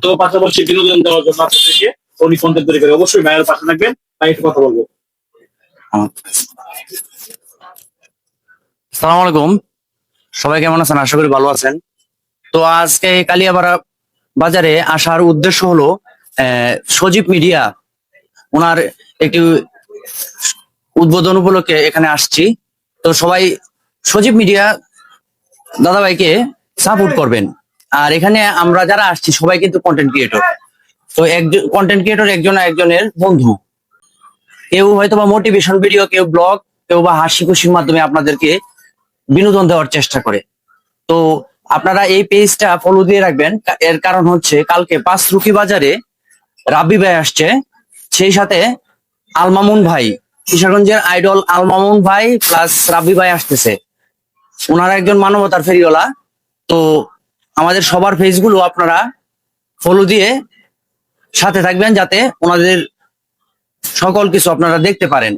তো পাশাপাশি বিনোদন দেওয়ার জন্য আপনাদেরকে উনি কন্টেন্ট তৈরি করে। অবশ্যই ভাইয়ের পাশে থাকবেন, ভাই একটু কথা বলবো। সালাম আলাইকুম, সবাই কেমন আছেন? আশা করি ভালো আছেন। তো আজকে কালিয়াপাড়া বাজারে আসার উদ্দেশ্য হলো সজীব মিডিয়া ওনার একটি উদ্বোধন উপলক্ষে এখানে আসছি। তো সবাই সজীব মিডিয়া দাদাভাইকে সাপোর্ট করবেন। আর এখানে আমরা যারা আসছি সবাই কিন্তু কন্টেন্ট ক্রিয়েটর। তো একজন কন্টেন্ট ক্রিয়েটর একজন একজনের বন্ধু। কেউ হয়তো বা মোটিভেশন ভিডিও, কেউ ব্লগ, কেউ বা হাসি খুশির মাধ্যমে আপনাদেরকে বিনোদন দেওয়ার চেষ্টা করে। তো আপনারা এই পেজটা ফলো দিয়ে রাখবেন। এর কারণ হচ্ছে কালকে পাঁচরুখি বাজারে রাব্বি ভাই আসছে, সেই সাথে আলমামুন ভাই, কিশোরগঞ্জের আইডল আলমামুন ভাই প্লাস রাব্বি ভাই আসতেছে। ওনারা একজন মানবতার ফেরিওয়ালা। তো আমাদের সবার পেজগুলো আপনারা ফলো দিয়ে সাথে থাকবেন, যাতে ওনাদের সকল কিছু আপনারা দেখতে পারেন।